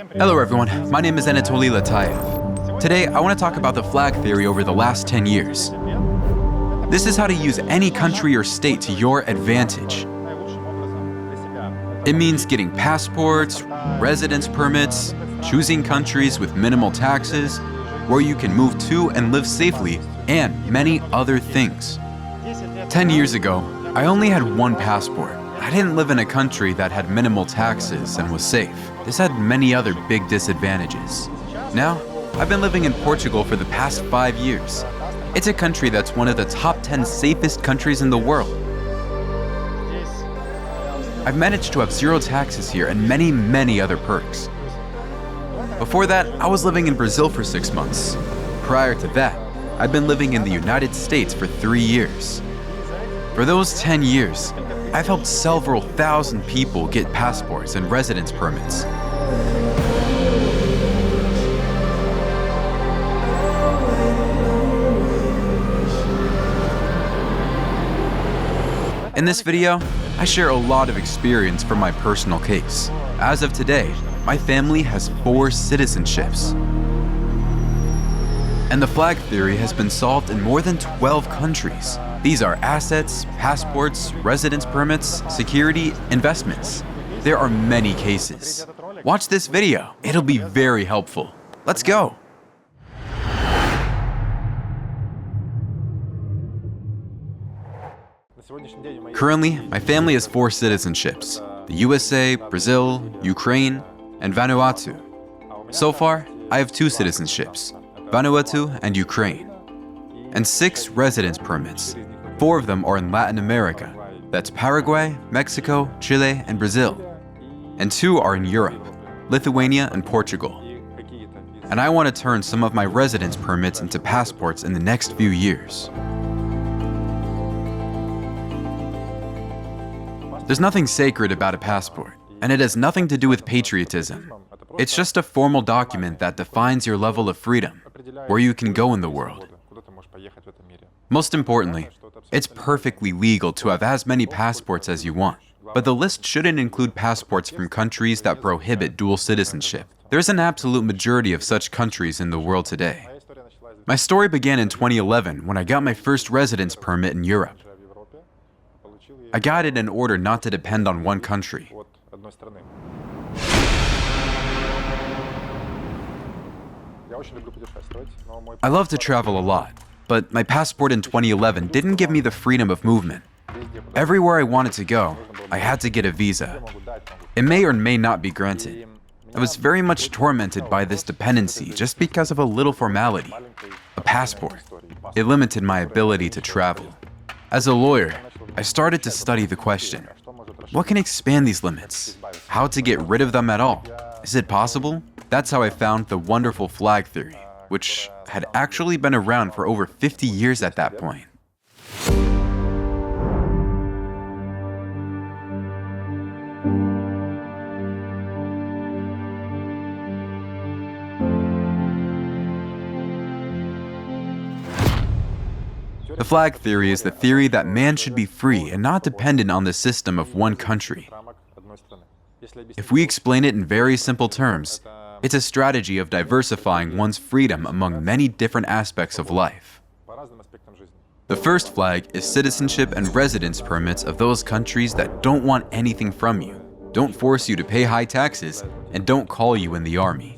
Hello everyone, my name is Letaev. Today I want to talk about the flag theory over the last 10 years. This is how to use any country or state to your advantage. It means getting passports, residence permits, choosing countries with minimal taxes, where you can move to and live safely, and many other things. 10 years ago, I only had one passport. I didn't live in a country that had minimal taxes and was safe. This had many other big disadvantages. Now, I've been living in Portugal for the past 5 years. It's a country that's one of the top 10 safest countries in the world. I've managed to have zero taxes here and many other perks. Before that, I was living in Brazil for 6 months. Prior to that, I'd been living in the United States for 3 years. For those 10 years, I've helped several thousand people get passports and residence permits. In this video, I share a lot of experience from my personal case. As of today, my family has 4 citizenships. And the flag theory has been solved in more than 12 countries. These are assets, passports, residence permits, security, investments. There are many cases. Watch this video. It'll be very helpful. Let's go. Currently, my family has 4 citizenships: the USA, Brazil, Ukraine, and Vanuatu. So far, I have 2 citizenships, Vanuatu and Ukraine, and 6 residence permits. 4 of them are in Latin America. That's Paraguay, Mexico, Chile, and Brazil. And 2 are in Europe, Lithuania and Portugal. And I want to turn some of my residence permits into passports in the next few years. There's nothing sacred about a passport, and it has nothing to do with patriotism. It's just a formal document that defines your level of freedom, where you can go in the world. Most importantly, it's perfectly legal to have as many passports as you want, but the list shouldn't include passports from countries that prohibit dual citizenship. There's an absolute majority of such countries in the world today. My story began in 2011 when I got my first residence permit in Europe. I got it in order not to depend on one country. I love to travel a lot, but my passport in 2011 didn't give me the freedom of movement. Everywhere I wanted to go, I had to get a visa. It may or may not be granted. I was very much tormented by this dependency just because of a little formality, a passport. It limited my ability to travel. As a lawyer, I started to study the question: what can expand these limits? How to get rid of them at all? Is it possible? That's how I found the wonderful flag theory, which had actually been around for over 50 years at that point. The flag theory is the theory that man should be free and not dependent on the system of one country. If we explain it in very simple terms, it's a strategy of diversifying one's freedom among many different aspects of life. The first flag is citizenship and residence permits of those countries that don't want anything from you, don't force you to pay high taxes, and don't call you in the army.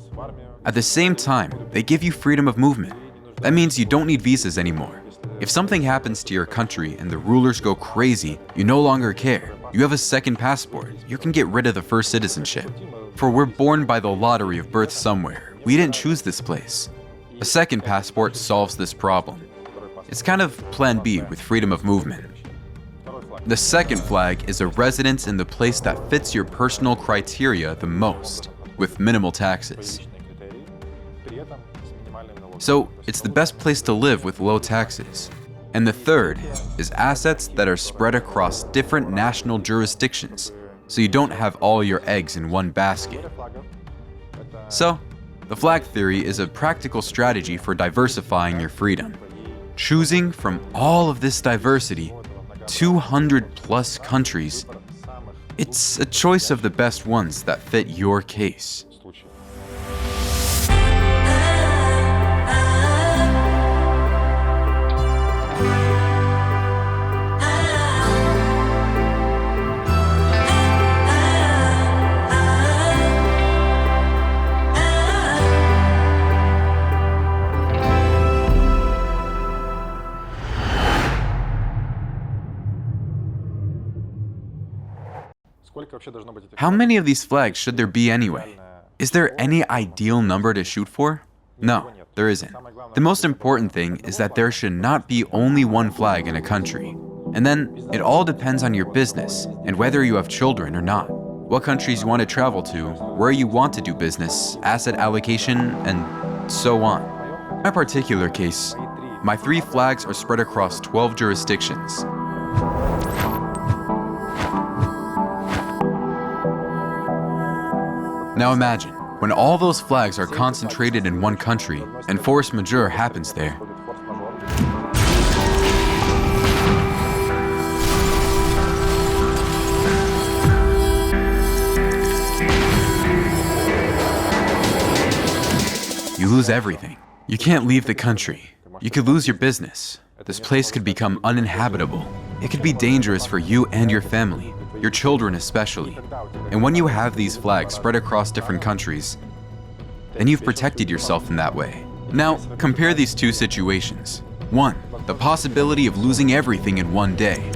At the same time, they give you freedom of movement. That means you don't need visas anymore. If something happens to your country and the rulers go crazy, you no longer care. You have a second passport. You can get rid of the first citizenship. For we're born by the lottery of birth somewhere. We didn't choose this place. A second passport solves this problem. It's kind of plan B with freedom of movement. The second flag is a residence in the place that fits your personal criteria the most, with minimal taxes. So it's the best place to live with low taxes. And the third is assets that are spread across different national jurisdictions, so you don't have all your eggs in one basket. So, the flag theory is a practical strategy for diversifying your freedom. Choosing from all of this diversity, 200 plus countries, it's a choice of the best ones that fit your case. How many of these flags should there be anyway? Is there any ideal number to shoot for? No, there isn't. The most important thing is that there should not be only one flag in a country. And then it all depends on your business and whether you have children or not, what countries you want to travel to, where you want to do business, asset allocation, and so on. In my particular case, my 3 flags are spread across 12 jurisdictions. Now imagine, when all those flags are concentrated in one country and force majeure happens there. You lose everything. You can't leave the country. You could lose your business. This place could become uninhabitable. It could be dangerous for you and your family, your children especially. And when you have these flags spread across different countries, then you've protected yourself in that way. Now, compare these 2 situations. 1, the possibility of losing everything in one day.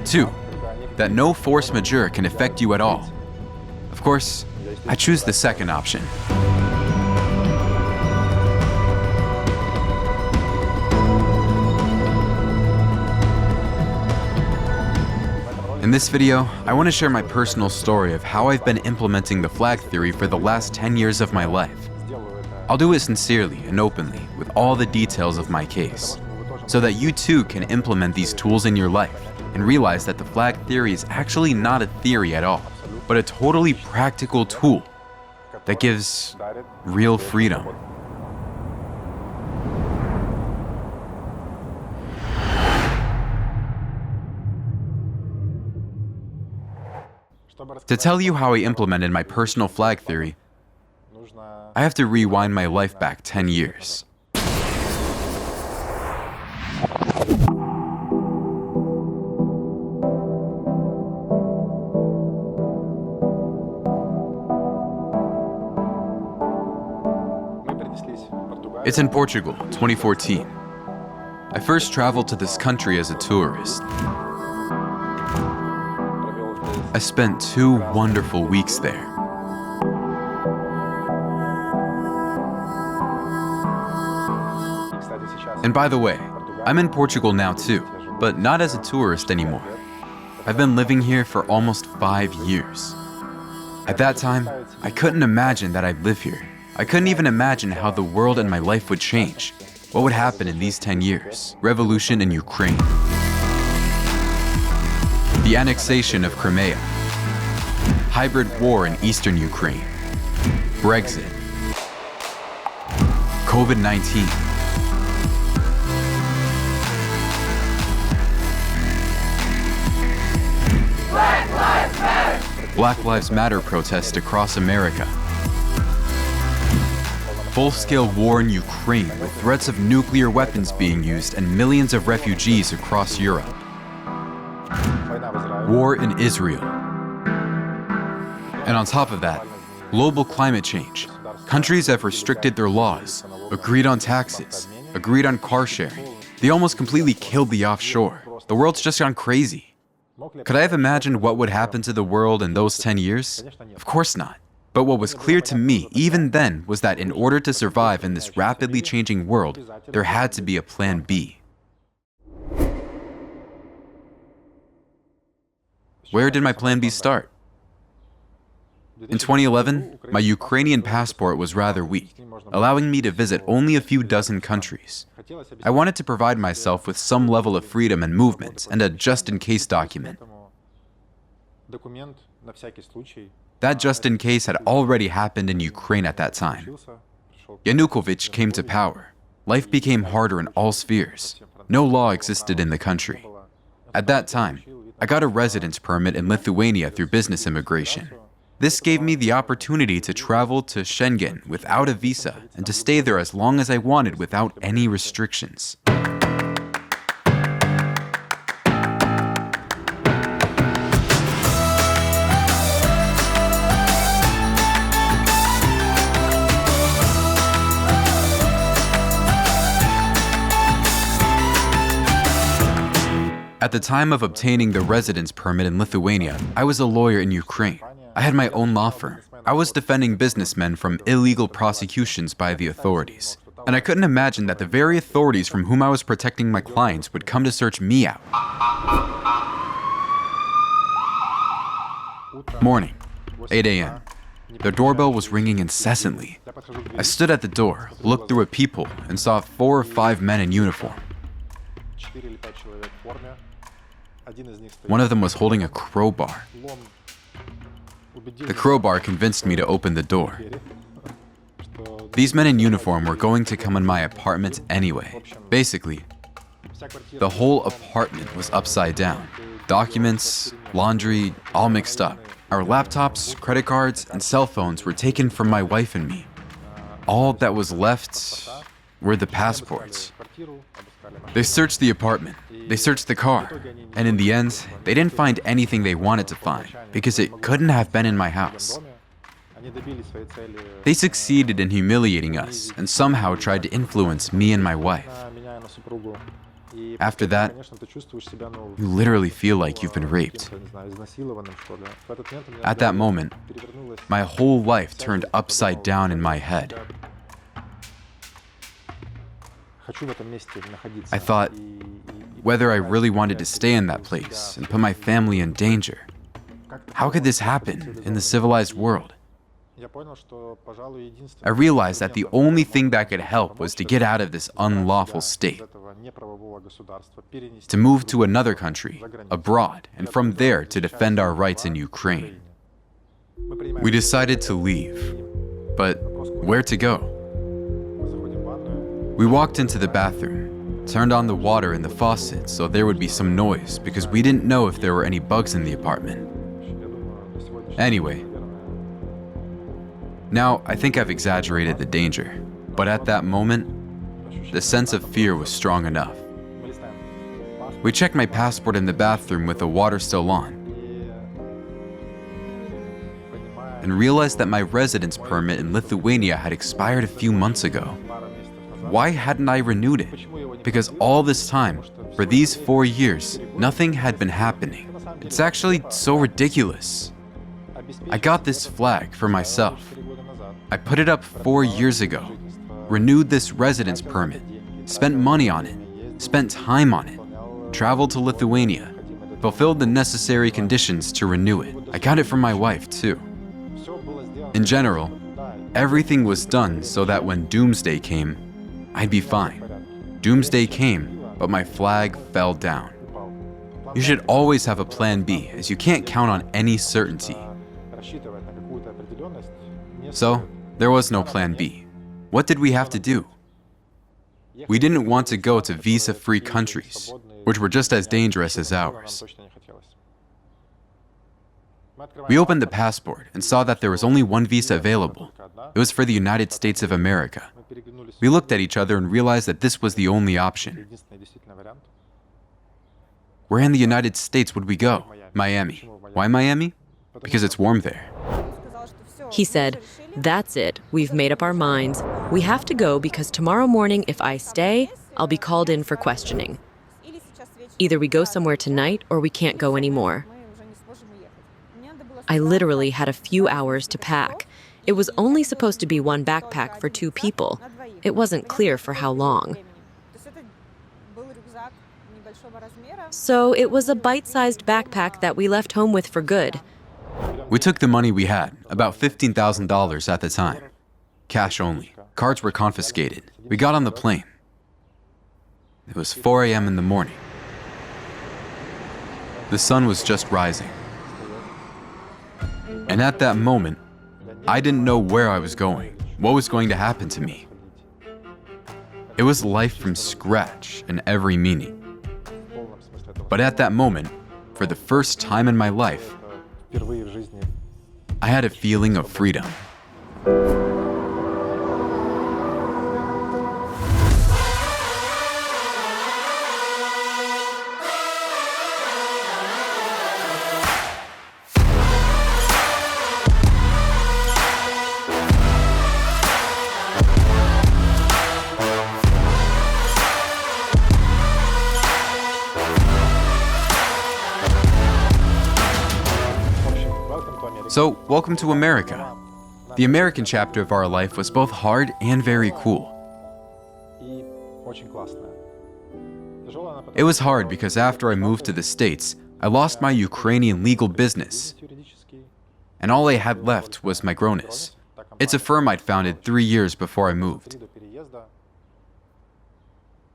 2, that no force majeure can affect you at all. Of course, I choose the second option. In this video, I want to share my personal story of how I've been implementing the flag theory for the last 10 years of my life. I'll do it sincerely and openly with all the details of my case, so that you too can implement these tools in your life and realize that the flag theory is actually not a theory at all, but a totally practical tool that gives real freedom. To tell you how I implemented my personal flag theory, I have to rewind my life back 10 years. It's in Portugal, 2014. I first traveled to this country as a tourist. I spent 2 wonderful weeks there. And by the way, I'm in Portugal now too, but not as a tourist anymore. I've been living here for almost 5 years. At that time, I couldn't imagine that I'd live here. I couldn't even imagine how the world and my life would change. What would happen in these 10 years? Revolution in Ukraine. The annexation of Crimea. Hybrid war in eastern Ukraine. Brexit. COVID-19. Black Lives Matter protests across America. Full-scale war in Ukraine with threats of nuclear weapons being used and millions of refugees across Europe. War in Israel. And on top of that, global climate change. Countries have restricted their laws, agreed on taxes, agreed on car sharing. They almost completely killed the offshore. The world's just gone crazy. Could I have imagined what would happen to the world in those 10 years? Of course not. But what was clear to me even then was that in order to survive in this rapidly changing world, there had to be a plan B. Where did my plan B start? In 2011, my Ukrainian passport was rather weak, allowing me to visit only a few dozen countries. I wanted to provide myself with some level of freedom and movement and a just-in-case document. That just-in-case had already happened in Ukraine at that time. Yanukovych came to power. Life became harder in all spheres. No law existed in the country. At that time, I got a residence permit in Lithuania through business immigration. This gave me the opportunity to travel to Schengen without a visa and to stay there as long as I wanted without any restrictions. At the time of obtaining the residence permit in Lithuania, I was a lawyer in Ukraine. I had my own law firm. I was defending businessmen from illegal prosecutions by the authorities. And I couldn't imagine that the very authorities from whom I was protecting my clients would come to search me out. Morning, 8 a.m. The doorbell was ringing incessantly. I stood at the door, looked through a peephole, and saw 4 or 5 men in uniform. One of them was holding a crowbar. The crowbar convinced me to open the door. These men in uniform were going to come in my apartment anyway. Basically, the whole apartment was upside down. Documents, laundry, all mixed up. Our laptops, credit cards, and cell phones were taken from my wife and me. All that was left were the passports. They searched the apartment, they searched the car, and in the end, they didn't find anything they wanted to find because it couldn't have been in my house. They succeeded in humiliating us and somehow tried to influence me and my wife. After that, you literally feel like you've been raped. At that moment, my whole life turned upside down in my head. I thought whether I really wanted to stay in that place and put my family in danger. How could this happen in the civilized world? I realized that the only thing that could help was to get out of this unlawful state, to move to another country, abroad, and from there to defend our rights in Ukraine. We decided to leave, but where to go? We walked into the bathroom, turned on the water in the faucet so there would be some noise because we didn't know if there were any bugs in the apartment. Anyway, now I think I've exaggerated the danger, but at that moment, the sense of fear was strong enough. We checked my passport in the bathroom with the water still on, and realized that my residence permit in Lithuania had expired a few months ago. Why hadn't I renewed it? Because all this time, for these 4 years, nothing had been happening. It's actually so ridiculous. I got this flag for myself. I put it up 4 years ago, renewed this residence permit, spent money on it, spent time on it, traveled to Lithuania, fulfilled the necessary conditions to renew it. I got it from my wife too. In general, everything was done so that when doomsday came, I'd be fine. Doomsday came, but my flag fell down. You should always have a plan B, as you can't count on any certainty. So, there was no plan B. What did we have to do? We didn't want to go to visa-free countries, which were just as dangerous as ours. We opened the passport and saw that there was only one visa available. It was for the United States of America. We looked at each other and realized that this was the only option. Where in the United States would we go? Miami. Why Miami? Because it's warm there. He said, "That's it. We've made up our minds. We have to go because tomorrow morning, if I stay, I'll be called in for questioning. Either we go somewhere tonight or we can't go anymore." I literally had a few hours to pack. It was only supposed to be one backpack for 2 people. It wasn't clear for how long. So it was a bite-sized backpack that we left home with for good. We took the money we had, about $15,000 at the time. Cash only. Cards were confiscated. We got on the plane. It was 4 a.m. in the morning. The sun was just rising. And at that moment, I didn't know where I was going, what was going to happen to me. It was life from scratch in every meaning. But at that moment, for the first time in my life, I had a feeling of freedom. So, welcome to America. The American chapter of our life was both hard and very cool. It was hard because after I moved to the States, I lost my Ukrainian legal business, and all I had left was Migronus. It's a firm I'd founded 3 years before I moved.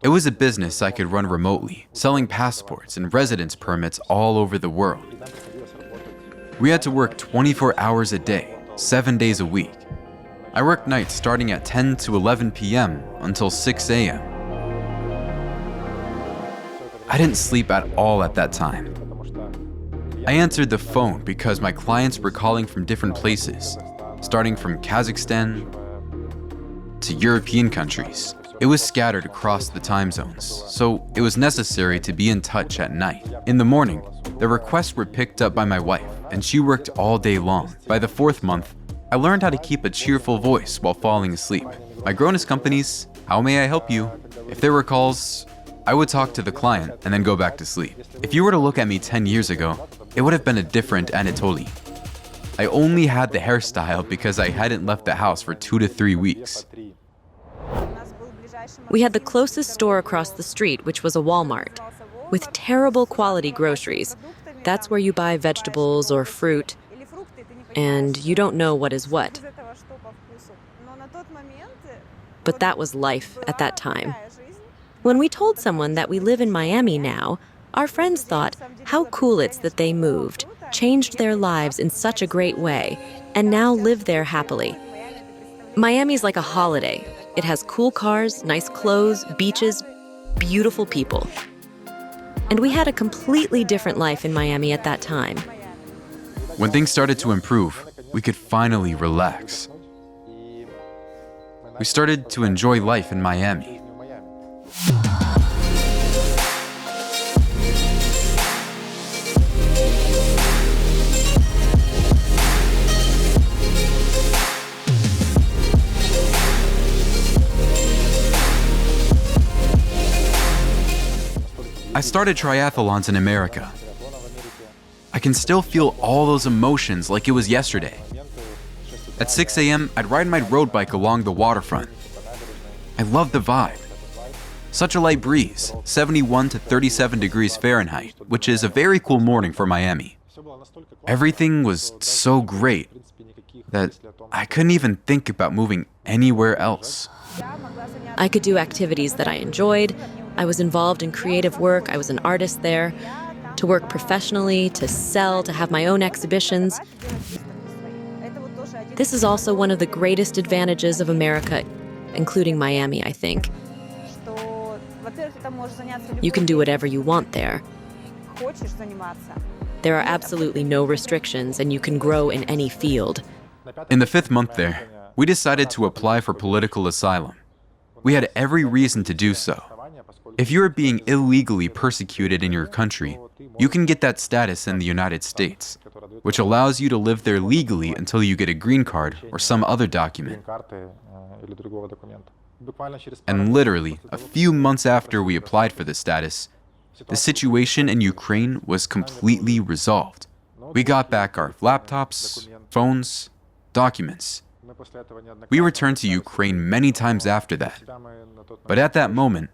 It was a business I could run remotely, selling passports and residence permits all over the world. We had to work 24 hours a day, 7 days a week. I worked nights starting at 10 to 11 p.m. until 6 a.m. I didn't sleep at all at that time. I answered the phone because my clients were calling from different places, starting from Kazakhstan to European countries. It was scattered across the time zones, so it was necessary to be in touch at night. In the morning, the requests were picked up by my wife, and she worked all day long. By the 4th month, I learned how to keep a cheerful voice while falling asleep. Migronus companies, how may I help you? If there were calls, I would talk to the client and then go back to sleep. If you were to look at me 10 years ago, it would have been a different Anatoly. I only had the hairstyle because I hadn't left the house for 2 to 3 weeks. We had the closest store across the street, which was a Walmart, with terrible quality groceries. That's where you buy vegetables or fruit, and you don't know what is what. But that was life at that time. When we told someone that we live in Miami now, our friends thought how cool it's that they moved, changed their lives in such a great way, and now live there happily. Miami's like a holiday. It has cool cars, nice clothes, beaches, beautiful people. And we had a completely different life in Miami at that time. When things started to improve, we could finally relax. We started to enjoy life in Miami. I started triathlons in America. I can still feel all those emotions like it was yesterday. At 6 a.m., I'd ride my road bike along the waterfront. I loved the vibe. Such a light breeze, 71 to 37 degrees Fahrenheit, which is a very cool morning for Miami. Everything was so great that I couldn't even think about moving anywhere else. I could do activities that I enjoyed. I was involved in creative work. I was an artist there. To work professionally, to sell, to have my own exhibitions. This is also one of the greatest advantages of America, including Miami, I think. You can do whatever you want there. There are absolutely no restrictions, and you can grow in any field. In the 5th month there, we decided to apply for political asylum. We had every reason to do so. If you are being illegally persecuted in your country, you can get that status in the United States, which allows you to live there legally until you get a green card or some other document. And literally, a few months after we applied for the status, the situation in Ukraine was completely resolved. We got back our laptops, phones, documents. We returned to Ukraine many times after that. But at that moment,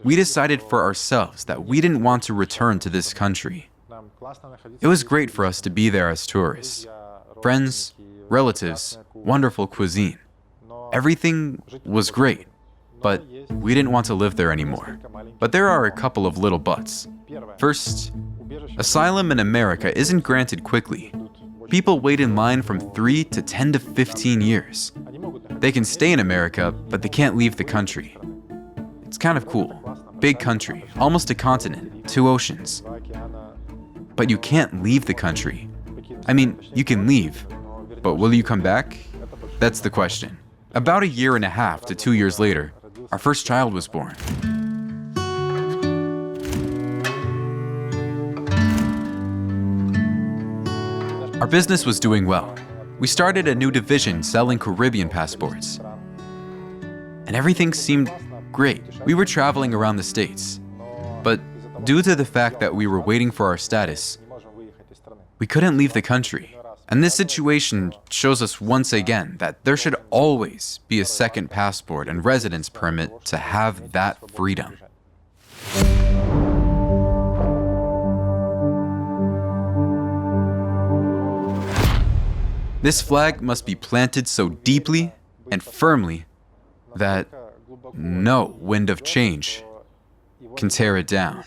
we decided for ourselves that we didn't want to return to this country. It was great for us to be there as tourists. Friends, relatives, wonderful cuisine. Everything was great, but we didn't want to live there anymore. But there are a couple of little buts. First, asylum in America isn't granted quickly. People wait in line from 3 to 10 to 15 years. They can stay in America, but they can't leave the country. It's kind of cool. Big country, almost a continent, 2 oceans. But you can't leave the country. I mean, you can leave, but will you come back? That's the question. About 1.5 years to 2 years later, our first child was born. Our business was doing well. We started a new division selling Caribbean passports. And everything seemed great. We were traveling around the States. But due to the fact that we were waiting for our status, we couldn't leave the country. And this situation shows us once again that there should always be a second passport and residence permit to have that freedom. This flag must be planted so deeply and firmly that no wind of change can tear it down.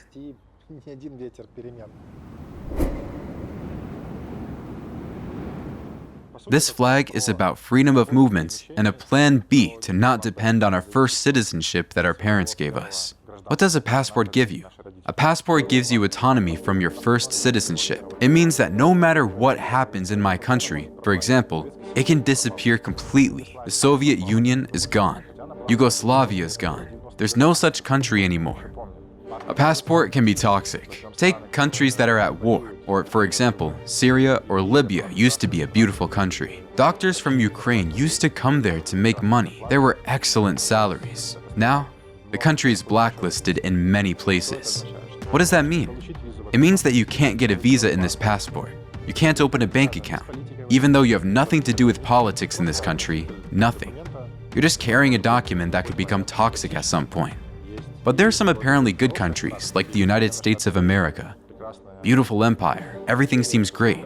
This flag is about freedom of movement and a plan B to not depend on our first citizenship that our parents gave us. What does a passport give you? A passport gives you autonomy from your first citizenship. It means that no matter what happens in my country, for example, it can disappear completely. The Soviet Union is gone. Yugoslavia is gone. There's no such country anymore. A passport can be toxic. Take countries that are at war, or for example, Syria or Libya used to be a beautiful country. Doctors from Ukraine used to come there to make money. There were excellent salaries. Now, the country is blacklisted in many places. What does that mean? It means that you can't get a visa in this passport. You can't open a bank account. Even though you have nothing to do with politics in this country, nothing. You're just carrying a document that could become toxic at some point. But there are some apparently good countries, like the United States of America. Beautiful empire, everything seems great.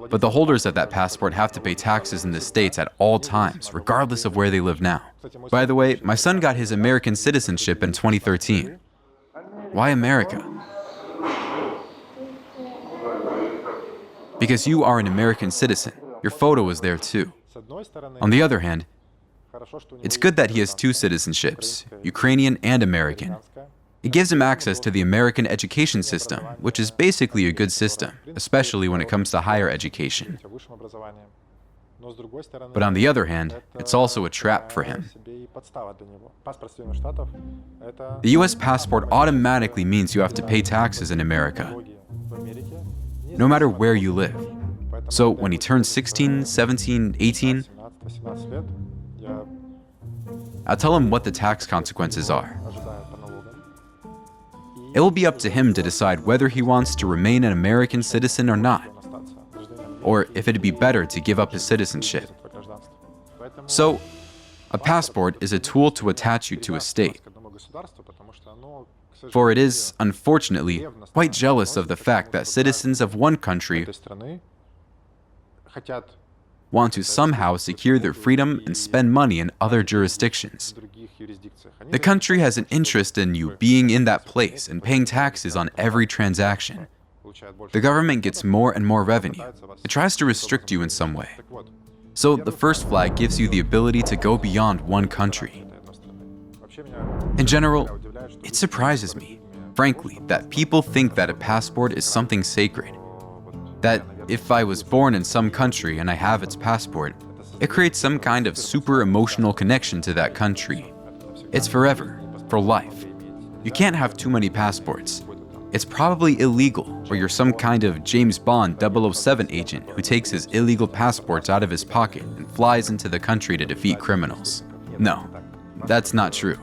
But the holders of that passport have to pay taxes in the States at all times, regardless of where they live now. By the way, my son got his American citizenship in 2013. Why America? Because you are an American citizen. Your photo is there too. On the other hand, it's good that he has two citizenships, Ukrainian and American. It gives him access to the American education system, which is basically a good system, especially when it comes to higher education. But on the other hand, it's also a trap for him. The US passport automatically means you have to pay taxes in America, no matter where you live. So when he turns 16, 17, 18, I'll tell him what the tax consequences are. It will be up to him to decide whether he wants to remain an American citizen or not, or if it'd be better to give up his citizenship. So, a passport is a tool to attach you to a state, for it is, unfortunately, quite jealous of the fact that citizens of one country want to somehow secure their freedom and spend money in other jurisdictions. The country has an interest in you being in that place and paying taxes on every transaction. The government gets more and more revenue. It tries to restrict you in some way. So the first flag gives you the ability to go beyond one country. In general, it surprises me, frankly, that people think that a passport is something sacred. That if I was born in some country and I have its passport, it creates some kind of super emotional connection to that country. It's forever, for life. You can't have too many passports. It's probably illegal, or you're some kind of James Bond 007 agent who takes his illegal passports out of his pocket and flies into the country to defeat criminals. No, that's not true.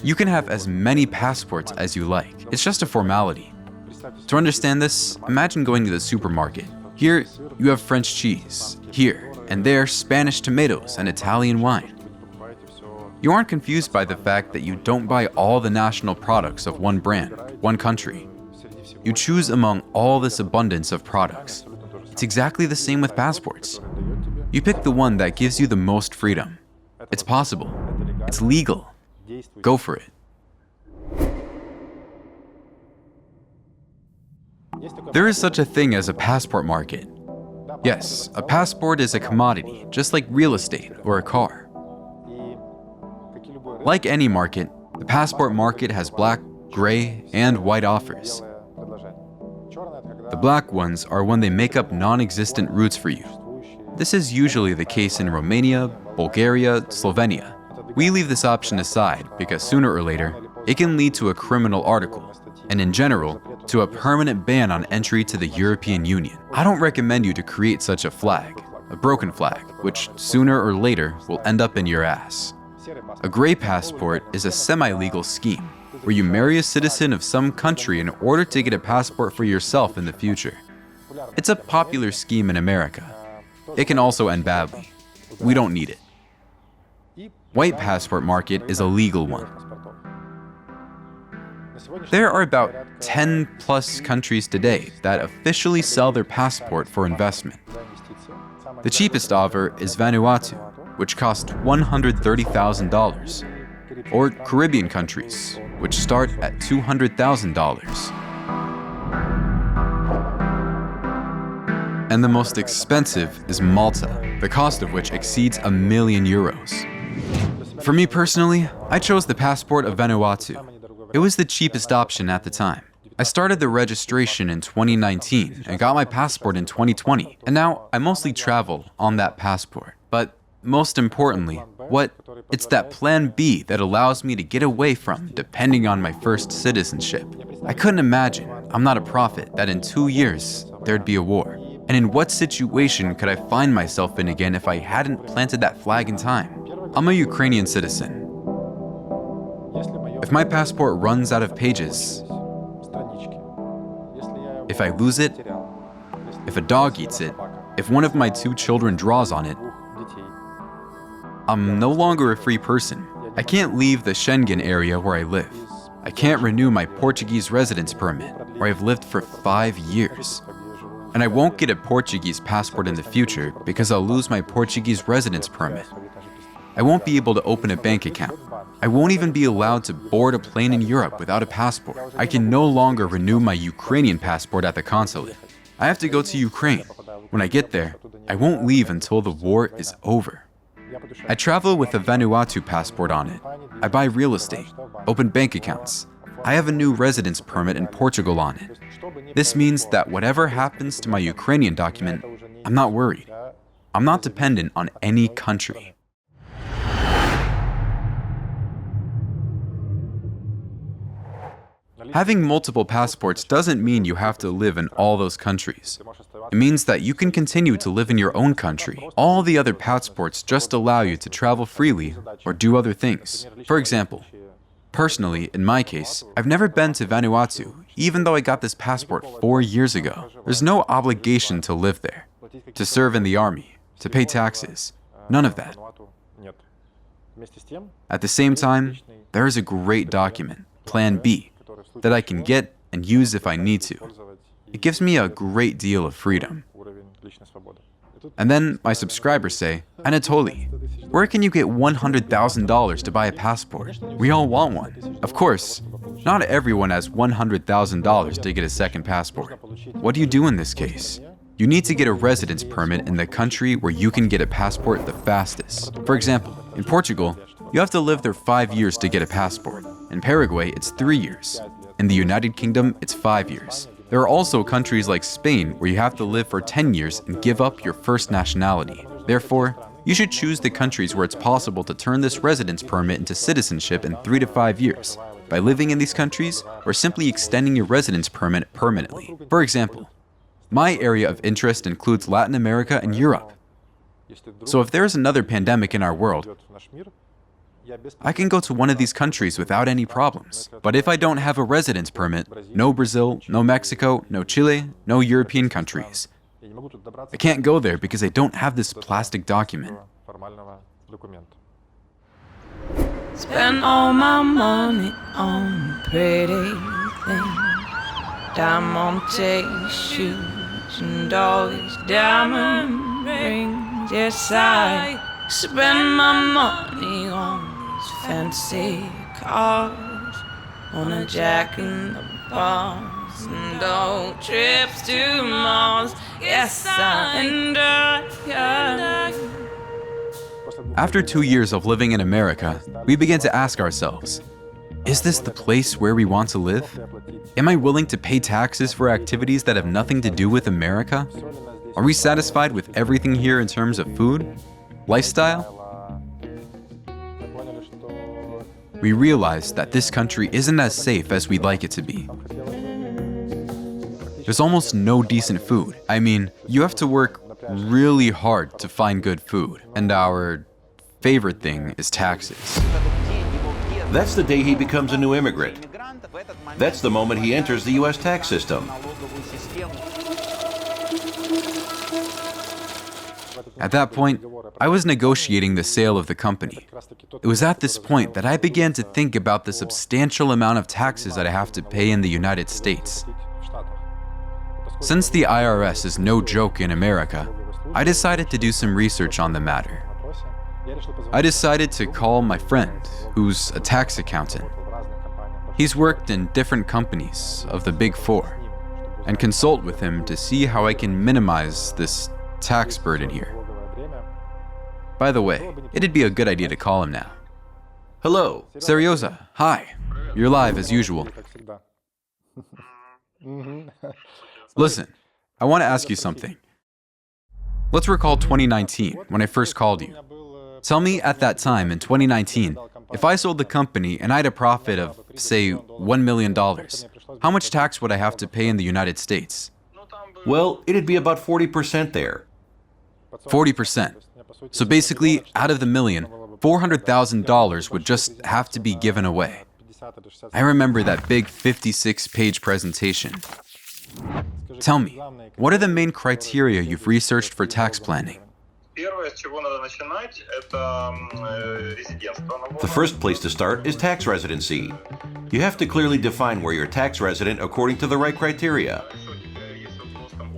You can have as many passports as you like. It's just a formality. To understand this, imagine going to the supermarket. Here, you have French cheese. Here and there, Spanish tomatoes and Italian wine. You aren't confused by the fact that you don't buy all the national products of one brand, one country. You choose among all this abundance of products. It's exactly the same with passports. You pick the one that gives you the most freedom. It's possible. It's legal. Go for it. There is such a thing as a passport market. Yes, a passport is a commodity, just like real estate or a car. Like any market, the passport market has black, gray, and white offers. The black ones are when they make up non-existent routes for you. This is usually the case in Romania, Bulgaria, Slovenia. We leave this option aside because sooner or later, it can lead to a criminal article, and in general, to a permanent ban on entry to the European Union. I don't recommend you to create such a flag, a broken flag, which sooner or later will end up in your ass. A gray passport is a semi-legal scheme where you marry a citizen of some country in order to get a passport for yourself in the future. It's a popular scheme in America. it can also end badly. We don't need it. White passport market is a legal one. There are about 10 plus countries today that officially sell their passport for investment. The cheapest offer is Vanuatu, which costs $130,000, or Caribbean countries, which start at $200,000. And the most expensive is Malta, the cost of which exceeds €1 million. For me personally, I chose the passport of Vanuatu. It was the cheapest option at the time. I started the registration in 2019 and got my passport in 2020, and now I mostly travel on that passport. But most importantly, it's that plan B that allows me to get away from depending on my first citizenship. I couldn't imagine, I'm not a prophet, that in 2 years there'd be a war. And in what situation could I find myself in again if I hadn't planted that flag in time? I'm a Ukrainian citizen. If my passport runs out of pages, if I lose it, if a dog eats it, if one of my 2 children draws on it, I'm no longer a free person. I can't leave the Schengen area where I live. I can't renew my Portuguese residence permit, where I've lived for 5 years. And I won't get a Portuguese passport in the future because I'll lose my Portuguese residence permit. I won't be able to open a bank account. I won't even be allowed to board a plane in Europe without a passport. I can no longer renew my Ukrainian passport at the consulate. I have to go to Ukraine. When I get there, I won't leave until the war is over. I travel with a Vanuatu passport on it. I buy real estate, open bank accounts. I have a new residence permit in Portugal on it. This means that whatever happens to my Ukrainian document, I'm not worried. I'm not dependent on any country. Having multiple passports doesn't mean you have to live in all those countries. It means that you can continue to live in your own country. All the other passports just allow you to travel freely or do other things. For example, personally, in my case, I've never been to Vanuatu, even though I got this passport 4 years ago. There's no obligation to live there, to serve in the army, to pay taxes, none of that. At the same time, there is a great document, Plan B, that I can get and use if I need to. It gives me a great deal of freedom. And then my subscribers say, Anatoly, where can you get $100,000 to buy a passport? We all want one. Of course, not everyone has $100,000 to get a second passport. What do you do in this case? You need to get a residence permit in the country where you can get a passport the fastest. For example, in Portugal, you have to live there 5 years to get a passport. In Paraguay, it's 3 years. In the United Kingdom, it's 5 years. There are also countries like Spain where you have to live for 10 years and give up your first nationality. Therefore, you should choose the countries where it's possible to turn this residence permit into citizenship in 3 to 5 years by living in these countries or simply extending your residence permit permanently. For example, my area of interest includes Latin America and Europe. So if there is another pandemic in our world, I can go to one of these countries without any problems. But if I don't have a residence permit, no Brazil, no Mexico, no Chile, no European countries. I can't go there because I don't have this plastic document. Spend all my money on pretty things, diamond shoes and all these diamond rings. Yes, I spend my money on fancy cars, on a Jack in the Box and old trips to Mars. Yes, and I. After 2 years of living in America, we began to ask ourselves, is this the place where we want to live? Am I willing to pay taxes for activities that have nothing to do with America? Are we satisfied with everything here in terms of food, lifestyle? We realized that this country isn't as safe as we'd like it to be. There's almost no decent food. I mean, you have to work really hard to find good food. And our favorite thing is taxes. That's the day he becomes a new immigrant. That's the moment he enters the U.S. tax system. At that point, I was negotiating the sale of the company. It was at this point that I began to think about the substantial amount of taxes that I have to pay in the United States. Since the IRS is no joke in America, I decided to do some research on the matter. I decided to call my friend, who's a tax accountant. He's worked in different companies of the Big Four, and consult with him to see how I can minimize this tax burden here. By the way, it'd be a good idea to call him now. Hello. Seryoza, hi. You're live as usual. Listen, I want to ask you something. Let's recall 2019, when I first called you. Tell me at that time, in 2019, if I sold the company and I had a profit of, say, $1 million, how much tax would I have to pay in the United States? Well, it'd be about 40% there. 40%. So basically, out of the million, $400,000 would just have to be given away. I remember that big 56-page presentation. Tell me, what are the main criteria you've researched for tax planning? The first place to start is tax residency. You have to clearly define where you're tax resident according to the right criteria.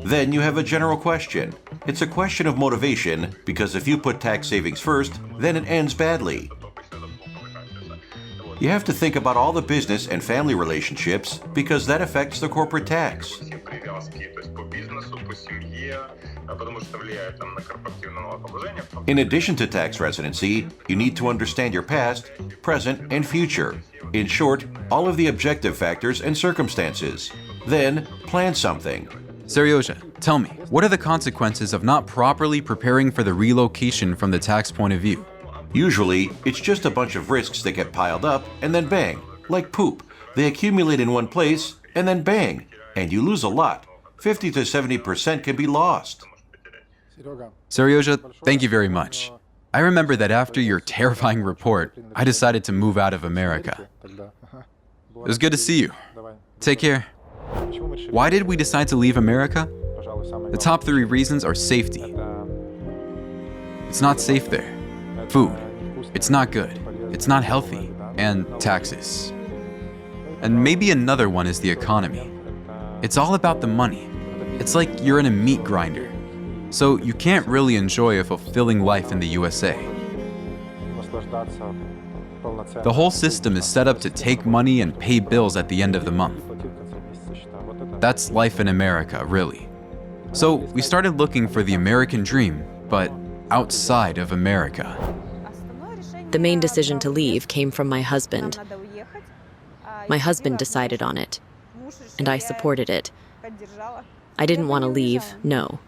Then you have a general question. It's a question of motivation, because if you put tax savings first, then it ends badly. You have to think about all the business and family relationships, because that affects the corporate tax. In addition to tax residency, you need to understand your past, present, and future. In short, all of the objective factors and circumstances. Then, plan something. Seryoza, tell me, what are the consequences of not properly preparing for the relocation from the tax point of view? Usually, it's just a bunch of risks that get piled up, and then bang, like poop. They accumulate in one place, and then bang, and you lose a lot. 50 to 70% can be lost. Seryoza, thank you very much. I remember that after your terrifying report, I decided to move out of America. It was good to see you. Take care. Why did we decide to leave America? The top 3 reasons are safety. It's not safe there. Food. It's not good. It's not healthy. And taxes. And maybe another one is the economy. It's all about the money. It's like you're in a meat grinder. So you can't really enjoy a fulfilling life in the USA. The whole system is set up to take money and pay bills at the end of the month. That's life in America, really. So we started looking for the American dream, but outside of America. The main decision to leave came from my husband. My husband decided on it, and I supported it. I didn't want to leave, no.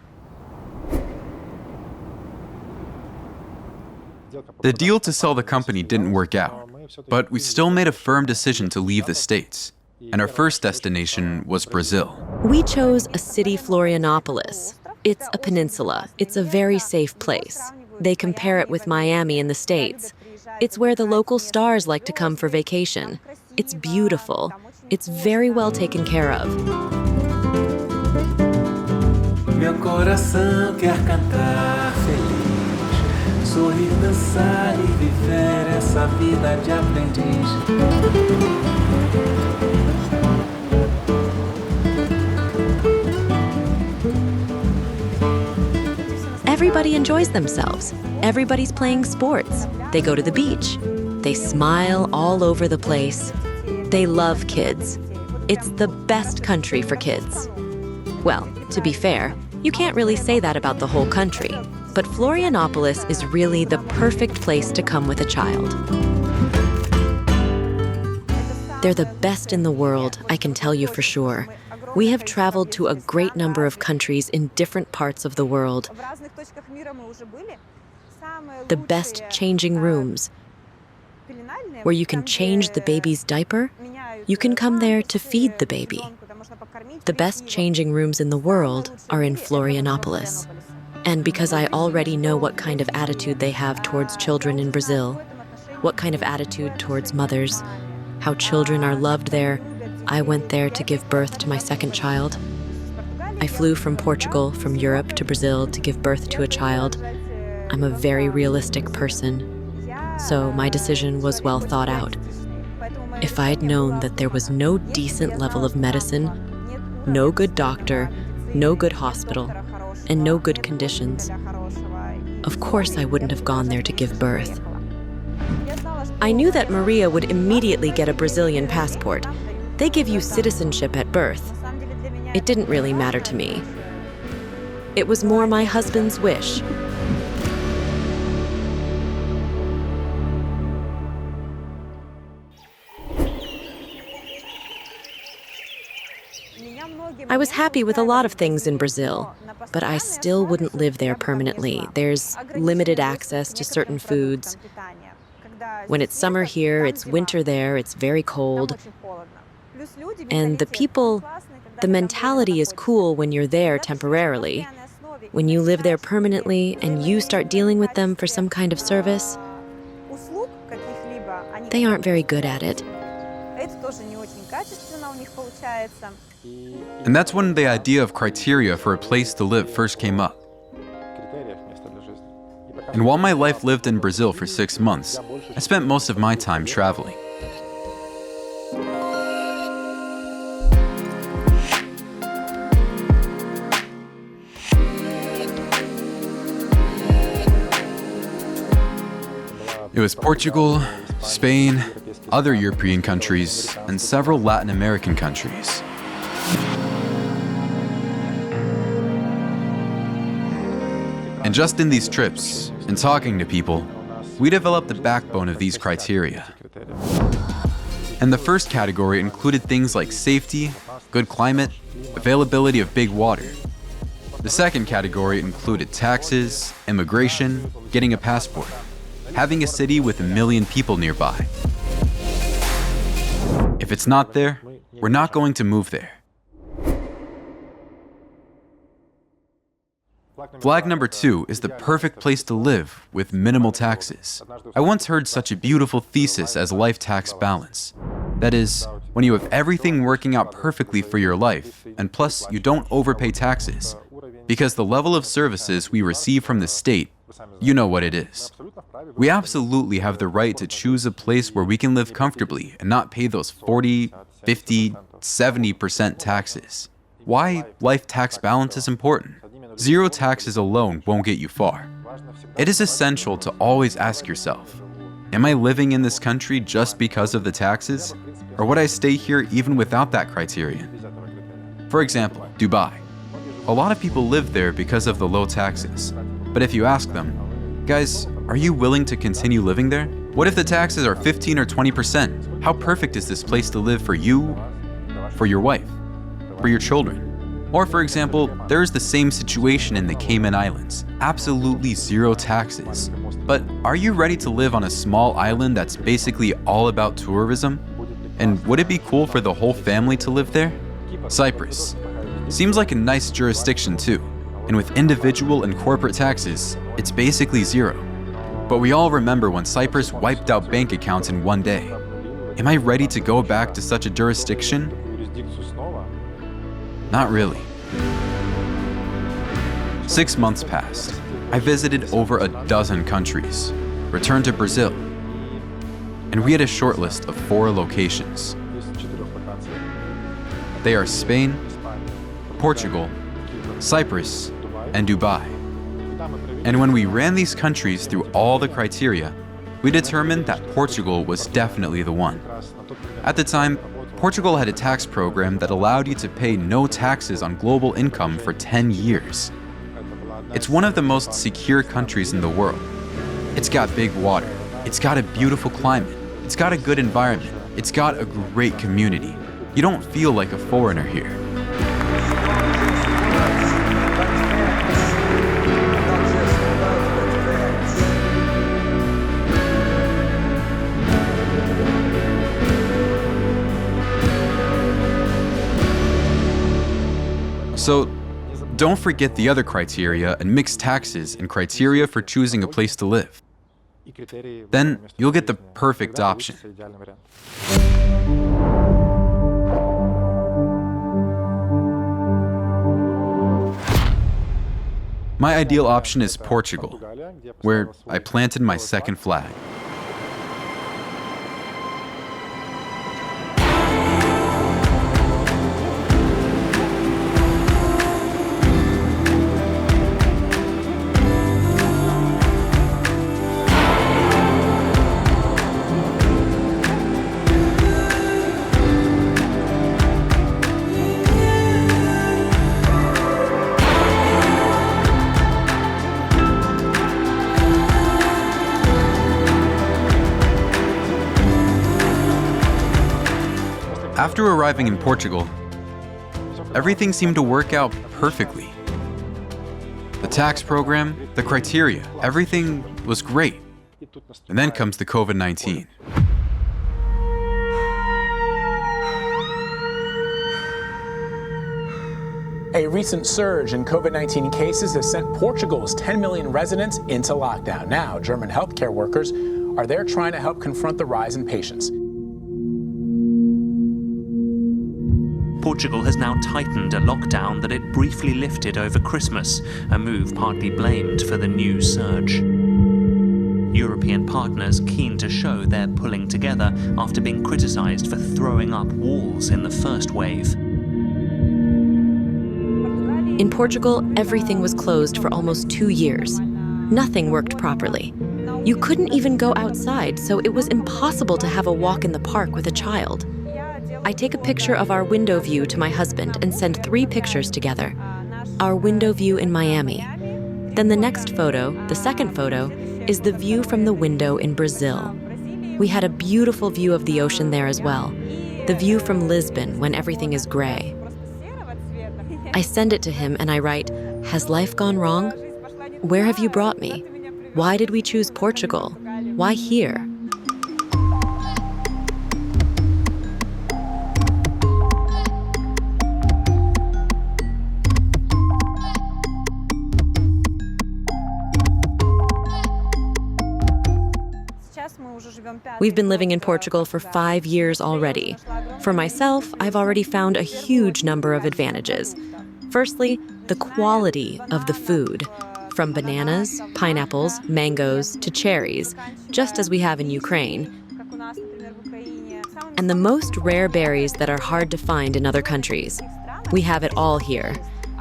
The deal to sell the company didn't work out, but we still made a firm decision to leave the States, and our first destination was Brazil. We chose a city, Florianopolis. It's a peninsula. It's a very safe place. They compare it with Miami in the States. It's where the local stars like to come for vacation. It's beautiful. It's very well taken care of. Meu coração quer cantar feliz, sorrir, dançar e viver essa vida de aprendiz. Everybody enjoys themselves. Everybody's playing sports. They go to the beach. They smile all over the place. They love kids. It's the best country for kids. Well, to be fair, you can't really say that about the whole country, but Florianopolis is really the perfect place to come with a child. They're the best in the world, I can tell you for sure. We have traveled to a great number of countries in different parts of the world. The best changing rooms, where you can change the baby's diaper. You can come there to feed the baby. The best changing rooms in the world are in Florianopolis. And because I already know what kind of attitude they have towards children in Brazil, what kind of attitude towards mothers, how children are loved there, I went there to give birth to my second child. I flew from Portugal, from Europe to Brazil to give birth to a child. I'm a very realistic person, so my decision was well thought out. If I had known that there was no decent level of medicine, no good doctor, no good hospital, and no good conditions, of course I wouldn't have gone there to give birth. I knew that Maria would immediately get a Brazilian passport. They give you citizenship at birth. It didn't really matter to me. It was more my husband's wish. I was happy with a lot of things in Brazil, but I still wouldn't live there permanently. There's limited access to certain foods. When it's summer here, it's winter there, it's very cold. And the people, the mentality is cool when you're there temporarily. When you live there permanently and you start dealing with them for some kind of service, they aren't very good at it. And that's when the idea of criteria for a place to live first came up. And while my life lived in Brazil for 6 months, I spent most of my time traveling. It was Portugal, Spain, other European countries, and several Latin American countries. And just in these trips, and talking to people, we developed the backbone of these criteria. And the first category included things like safety, good climate, availability of big water. The second category included taxes, immigration, getting a passport, having a city with 1 million people nearby. If it's not there, we're not going to move there. Flag number 2 is the perfect place to live with minimal taxes. I once heard such a beautiful thesis as life tax balance. That is, when you have everything working out perfectly for your life, and plus you don't overpay taxes, because the level of services we receive from the state, you know what it is. We absolutely have the right to choose a place where we can live comfortably and not pay those 40, 50, 70% taxes. Why life tax balance is important? Zero taxes alone won't get you far. It is essential to always ask yourself, am I living in this country just because of the taxes? Or would I stay here even without that criterion? For example, Dubai. A lot of people live there because of the low taxes. But if you ask them, guys, are you willing to continue living there? What if the taxes are 15 or 20%? How perfect is this place to live for you, for your wife, for your children? Or for example, there's the same situation in the Cayman Islands. Absolutely zero taxes. But are you ready to live on a small island that's basically all about tourism? And would it be cool for the whole family to live there? Cyprus. Seems like a nice jurisdiction too. And with individual and corporate taxes, it's basically zero. But we all remember when Cyprus wiped out bank accounts in one day. Am I ready to go back to such a jurisdiction? Not really. 6 months passed. I visited over a dozen countries, returned to Brazil, and we had a short list of 4 locations. They are Spain, Portugal, Cyprus, and Dubai. And when we ran these countries through all the criteria, we determined that Portugal was definitely the one. At the time, Portugal had a tax program that allowed you to pay no taxes on global income for 10 years. It's one of the most secure countries in the world. It's got big water, it's got a beautiful climate, it's got a good environment, it's got a great community. You don't feel like a foreigner here. So, don't forget the other criteria and mix taxes and criteria for choosing a place to live. Then you'll get the perfect option. My ideal option is Portugal, where I planted my second flag. After arriving in Portugal, everything seemed to work out perfectly. The tax program, the criteria, everything was great. And then comes the COVID-19. A recent surge in COVID-19 cases has sent Portugal's 10 million residents into lockdown. Now, German healthcare workers are there trying to help confront the rise in patients. Portugal has now tightened a lockdown that it briefly lifted over Christmas, a move partly blamed for the new surge. European partners keen to show they're pulling together after being criticised for throwing up walls in the first wave. In Portugal, everything was closed for almost 2 years. Nothing worked properly. You couldn't even go outside, so it was impossible to have a walk in the park with a child. I take a picture of our window view to my husband and send 3 pictures together. Our window view in Miami. Then the next photo, the second photo, is the view from the window in Brazil. We had a beautiful view of the ocean there as well. The view from Lisbon when everything is gray. I send it to him and I write, "Has life gone wrong? Where have you brought me? Why did we choose Portugal? Why here?" We've been living in Portugal for 5 years already. For myself, I've already found a huge number of advantages. Firstly, the quality of the food, from bananas, pineapples, mangoes, to cherries, just as we have in Ukraine. And the most rare berries that are hard to find in other countries. We have it all here.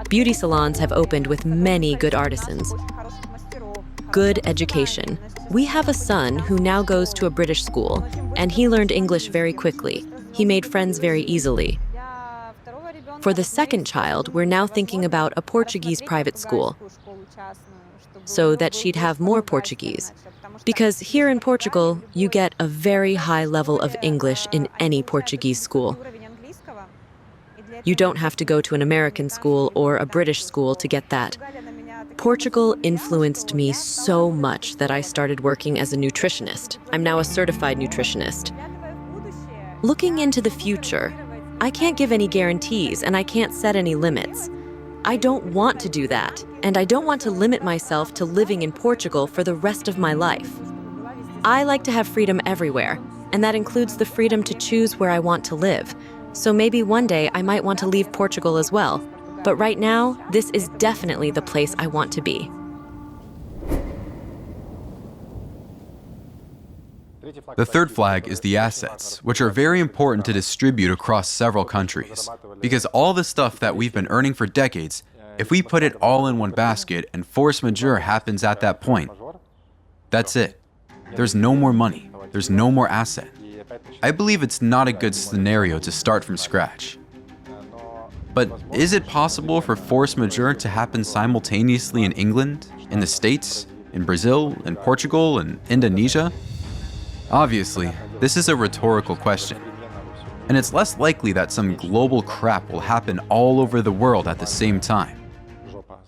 Beauty salons have opened with many good artisans. Good education. We have a son who now goes to a British school, and he learned English very quickly. He made friends very easily. For the second child, we're now thinking about a Portuguese private school, so that she'd have more Portuguese. Because here in Portugal, you get a very high level of English in any Portuguese school. You don't have to go to an American school or a British school to get that. Portugal influenced me so much that I started working as a nutritionist. I'm now a certified nutritionist. Looking into the future, I can't give any guarantees and I can't set any limits. I don't want to do that, and I don't want to limit myself to living in Portugal for the rest of my life. I like to have freedom everywhere, and that includes the freedom to choose where I want to live. So maybe one day I might want to leave Portugal as well. But right now, this is definitely the place I want to be. The third flag is the assets, which are very important to distribute across several countries. Because all the stuff that we've been earning for decades, if we put it all in one basket and force majeure happens at that point, that's it. There's no more money. There's no more asset. I believe it's not a good scenario to start from scratch. But is it possible for force majeure to happen simultaneously in England, in the States, in Brazil, in Portugal, and Indonesia? Obviously, this is a rhetorical question. And it's less likely that some global crap will happen all over the world at the same time.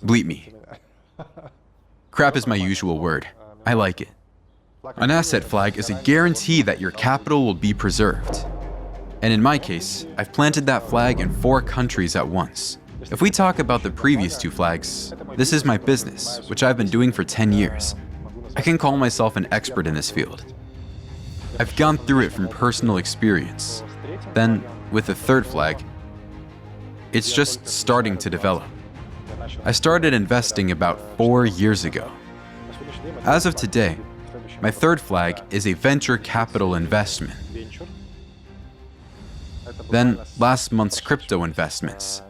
Bleep me. Crap is my usual word. I like it. An asset flag is a guarantee that your capital will be preserved. And in my case, I've planted that flag in 4 countries at once. If we talk about the previous 2 flags, this is my business, which I've been doing for 10 years. I can call myself an expert in this field. I've gone through it from personal experience. Then, with the third flag, it's just starting to develop. I started investing about 4 years ago. As of today, my third flag is a venture capital investment. Then last month's crypto investments.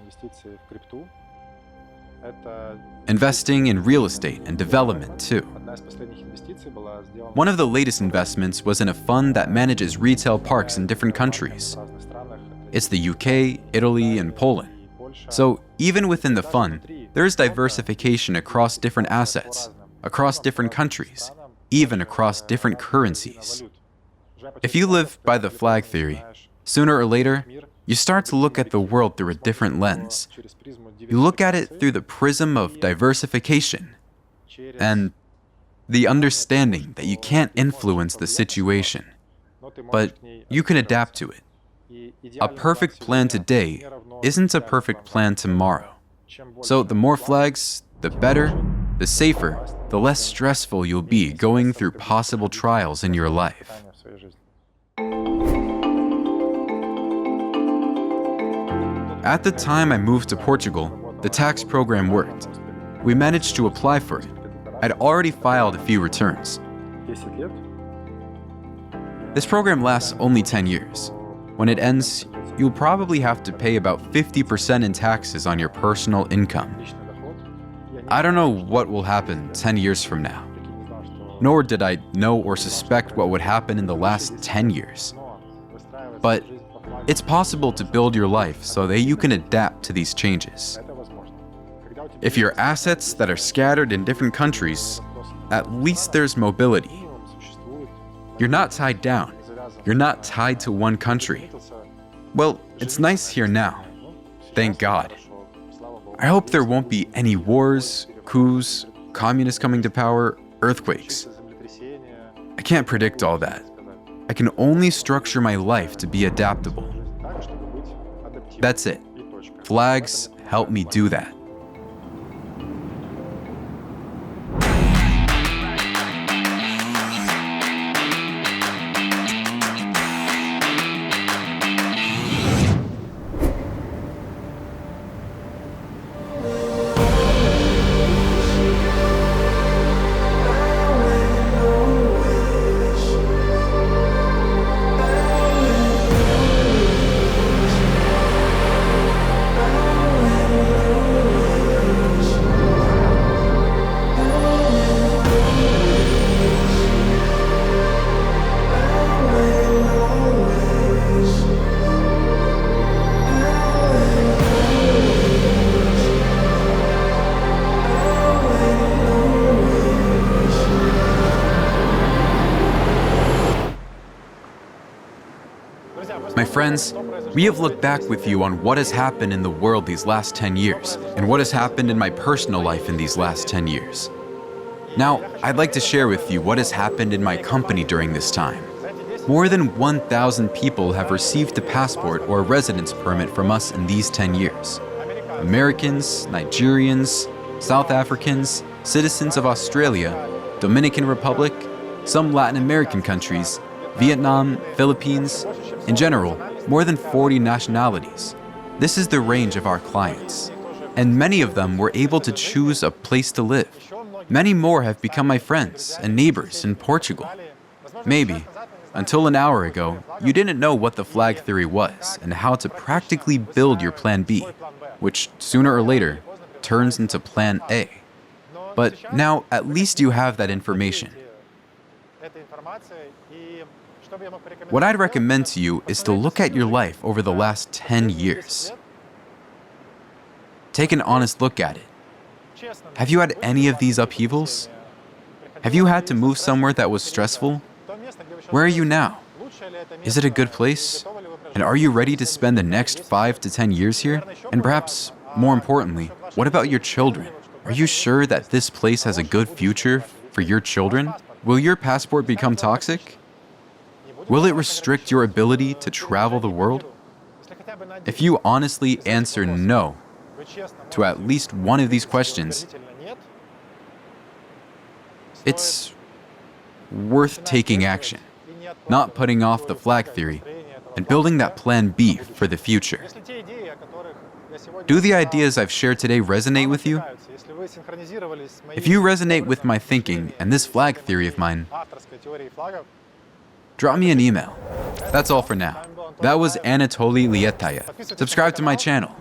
Investing in real estate and development too. One of the latest investments was in a fund that manages retail parks in different countries. It's the UK, Italy, and Poland. So even within the fund, there is diversification across different assets, across different countries, even across different currencies. If you live by the flag theory, sooner or later, you start to look at the world through a different lens. You look at it through the prism of diversification and the understanding that you can't influence the situation, but you can adapt to it. A perfect plan today isn't a perfect plan tomorrow. So the more flags, the better, the safer, the less stressful you'll be going through possible trials in your life. At the time I moved to Portugal, the tax program worked. We managed to apply for it. I'd already filed a few returns. This program lasts only 10 years. When it ends, you'll probably have to pay about 50% in taxes on your personal income. I don't know what will happen 10 years from now. Nor did I know or suspect what would happen in the last 10 years. But it's possible to build your life so that you can adapt to these changes. If your assets that are scattered in different countries, at least there's mobility. You're not tied down. You're not tied to one country. Well, it's nice here now. Thank God. I hope there won't be any wars, coups, communists coming to power, earthquakes. I can't predict all that. I can only structure my life to be adaptable. That's it. Flags help me do that. My friends, we have looked back with you on what has happened in the world these last 10 years, and what has happened in my personal life in these last 10 years. Now, I'd like to share with you what has happened in my company during this time. More than 1,000 people have received a passport or a residence permit from us in these 10 years. Americans, Nigerians, South Africans, citizens of Australia, Dominican Republic, some Latin American countries, Vietnam, Philippines, in general, more than 40 nationalities. This is the range of our clients. And many of them were able to choose a place to live. Many more have become my friends and neighbors in Portugal. Maybe, until an hour ago, you didn't know what the flag theory was and how to practically build your plan B, which sooner or later turns into plan A. But now at least you have that information. What I'd recommend to you is to look at your life over the last 10 years. Take an honest look at it. Have you had any of these upheavals? Have you had to move somewhere that was stressful? Where are you now? Is it a good place? And are you ready to spend the next 5 to 10 years here? And perhaps, more importantly, what about your children? Are you sure that this place has a good future for your children? Will your passport become toxic? Will it restrict your ability to travel the world? If you honestly answer no to at least one of these questions, it's worth taking action, not putting off the flag theory, and building that plan B for the future. Do the ideas I've shared today resonate with you? If you resonate with my thinking and this flag theory of mine, drop me an email. That's all for now. That was Anatoly Letaev. Subscribe to my channel.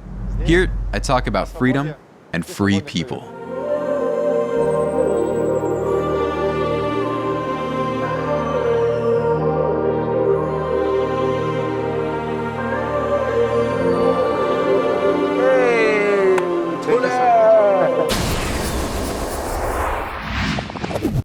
Here, I talk about freedom and free people.